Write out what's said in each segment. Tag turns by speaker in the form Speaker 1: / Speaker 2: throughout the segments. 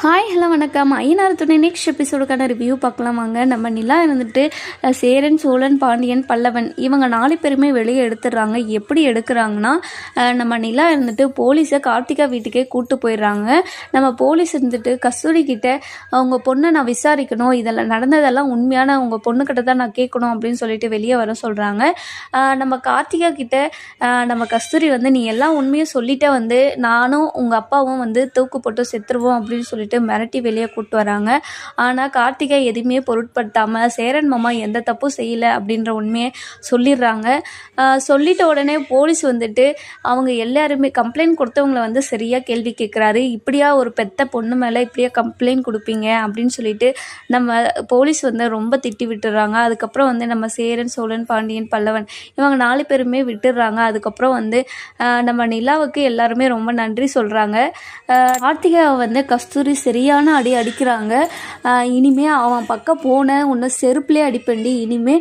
Speaker 1: Hi hello வணக்கம். ஐயனார் துணை next எபிசோடுக்கான review பார்க்கலாம் வாங்க. நம்ம நிலா இருந்துட்டு சேரன், சோழன், பாண்டியன், பல்லவன் இவங்க 4 பேருமே வெளியே எடுத்துடுறாங்க. எப்படி எடுக்கிறாங்கன்னா, நம்ம நிலா இருந்துட்டு போலீஸை கார்த்திகா வீட்டுக்கே கூப்பிட்டு போயிடுறாங்க. நம்ம போலீஸ் இருந்துட்டு கஸ்தூரி கிட்ட அவங்க பொண்ணை நான் விசாரிக்கணும், இதெல்லாம் நடந்ததெல்லாம் உண்மையான உங்கள் பொண்ணுக்கிட்ட தான் நான் கேட்கணும் அப்படின்னு சொல்லிட்டு வெளியே வர சொல்கிறாங்க. நம்ம கார்த்திகா கிட்ட நம்ம கஸ்தூரி வந்து நீ எல்லாம் உண்மையும் சொல்லிட்டே வந்து நானும் உங்கள் அப்பாவும் வந்து தூக்கு போட்டு செத்துருவோம் அப்படின்னு சொல்லிட்டு மிரட்டி வெளியே கூப்பிட்டு வராங்க. ஆனால் கார்த்திகா எதுவுமே பொருட்படுத்தாமல் சேரன் மாமா எந்த தப்பும் செய்யலை அப்படின்ற உண்மையை சொல்லிடுறாங்க. சொல்லிட்ட உடனே போலீஸ் வந்துட்டு அவங்க எல்லாருமே கம்ப்ளைண்ட் கொடுத்தவங்களை வந்து சரியாக கேள்வி கேட்குறாரு. இப்படியா ஒரு பெத்த பொண்ணு மேலே இப்படியா கம்ப்ளைண்ட் கொடுப்பீங்க அப்படின்னு சொல்லிட்டு நம்ம போலீஸ் வந்து ரொம்ப திட்டி விட்டுறாங்க. அதுக்கப்புறம் வந்து நம்ம சேரன், சோழன், பாண்டியன், பல்லவன் இவங்க 4 பேருமே விட்டுடுறாங்க. அதுக்கப்புறம் வந்து நம்ம நிலாவுக்கு எல்லாருமே ரொம்ப நன்றி சொல்கிறாங்க. கார்த்திகாவை வந்து கஸ்தூரி சரியான அடி அடிக்கிறாங்க. இனிமே அவன் பக்கம் போன உன்னை செருப்புலே அடிப்பண்டி, இனிமே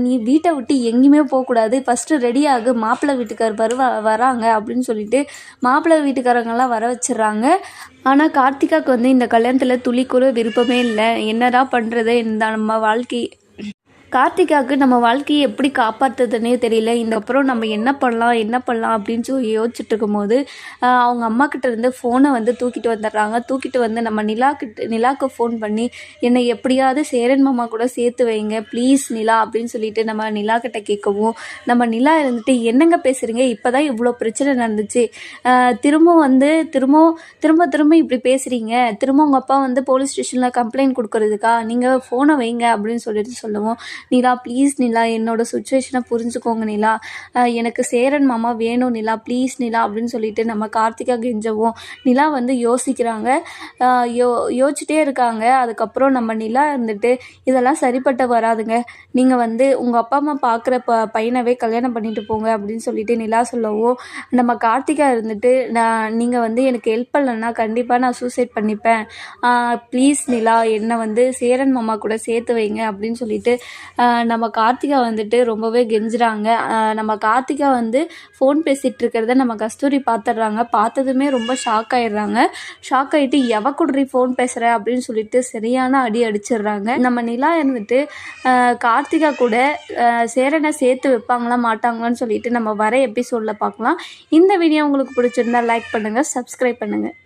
Speaker 1: நீ வீட்டை விட்டு எங்கேயுமே போகக்கூடாது, ஃபஸ்ட்டு ரெடியாகு, மாப்பிள்ளை வீட்டுக்கார் வராங்க அப்படின்னு சொல்லிட்டு மாப்பிள்ளை வீட்டுக்காரங்கெல்லாம் வர வச்சிடுறாங்க. ஆனால் கார்த்திகாவுக்கு வந்து இந்த கல்யாணத்தில் துளி கூட விருப்பமே இல்லை. என்னடா பண்ணுறது, இந்த நம்ம வாழ்க்கை கார்த்திகாவுக்கு நம்ம வாழ்க்கையை எப்படி காப்பாற்றுறதுன்னே தெரியல. இதுக்கப்புறம் நம்ம என்ன பண்ணலாம் அப்படின்னு சொல்லி யோசிச்சுட்டு இருக்கும்போது அவங்க அம்மா கிட்ட இருந்து ஃபோனை வந்து தூக்கிட்டு வந்துடுறாங்க. தூக்கிட்டு வந்து நம்ம நிலாவுக்கு ஃபோன் பண்ணி என்னை எப்படியாவது சேரன் மாமா கூட சேர்த்து வைங்க ப்ளீஸ் நிலா அப்படின்னு சொல்லிட்டு நம்ம நிலா கிட்ட கேட்கவும், நம்ம நிலா இருந்துட்டு என்னங்க பேசுகிறீங்க, இப்போ தான் இவ்வளோ பிரச்சனை நடந்துச்சு, திரும்ப இப்படி பேசுகிறீங்க, திரும்ப உங்கள் அப்பா வந்து போலீஸ் ஸ்டேஷனில் கம்ப்ளைண்ட் கொடுக்குறதுக்கா, நீங்கள் ஃபோனை வைங்க அப்படின்னு சொல்லிட்டு சொல்லுவோம். நிலா ப்ளீஸ் நிலா, என்னோட சுச்சுவேஷனை புரிஞ்சுக்கோங்க நிலா, எனக்கு சேரன் மாமா வேணும் நிலா ப்ளீஸ் நிலா அப்படின்னு சொல்லிட்டு நம்ம கார்த்திகா கெஞ்சவும் நிலா வந்து யோசிக்கிறாங்க. யோசிச்சுட்டே இருக்காங்க. அதுக்கப்புறம் நம்ம நிலா இருந்துட்டு இதெல்லாம் சரிப்பட்டு வராதுங்க, நீங்கள் வந்து உங்கள் அப்பா அம்மா பார்க்குற பையனவே கல்யாணம் பண்ணிட்டு போங்க அப்படின்னு சொல்லிட்டு நிலா சொல்லவும், நம்ம கார்த்திகா இருந்துட்டு நீங்கள் வந்து எனக்கு ஹெல்ப் பண்ணலன்னா கண்டிப்பாக நான் சூசைட் பண்ணிப்பேன், ப்ளீஸ் நிலா என்னை வந்து சேரன் மாமா கூட சேர்த்து வைங்க அப்படின்னு சொல்லிட்டு நம்ம கார்த்திகா வந்துட்டு ரொம்பவே கெஞ்சுறாங்க. நம்ம கார்த்திகா வந்து ஃபோன் பேசிகிட்டு இருக்கிறத நம்ம கஸ்தூரி பார்த்துடுறாங்க. பார்த்ததுமே ரொம்ப ஷாக் ஆகிடுறாங்க. ஷாக் ஆகிட்டு எவ குடுறி ஃபோன் பேசுகிற அப்படின்னு சொல்லிட்டு சரியான அடி அடிச்சிடுறாங்க. நம்ம நிலா இருந்துட்டு கார்த்திகா கூட சேரனை சேர்த்து வைப்பாங்களா மாட்டாங்களான்னு சொல்லிட்டு நம்ம வர எபிசோடில் பார்க்கலாம். இந்த வீடியோ உங்களுக்கு பிடிச்சிருந்தா லைக் பண்ணுங்கள், சப்ஸ்கிரைப் பண்ணுங்கள்.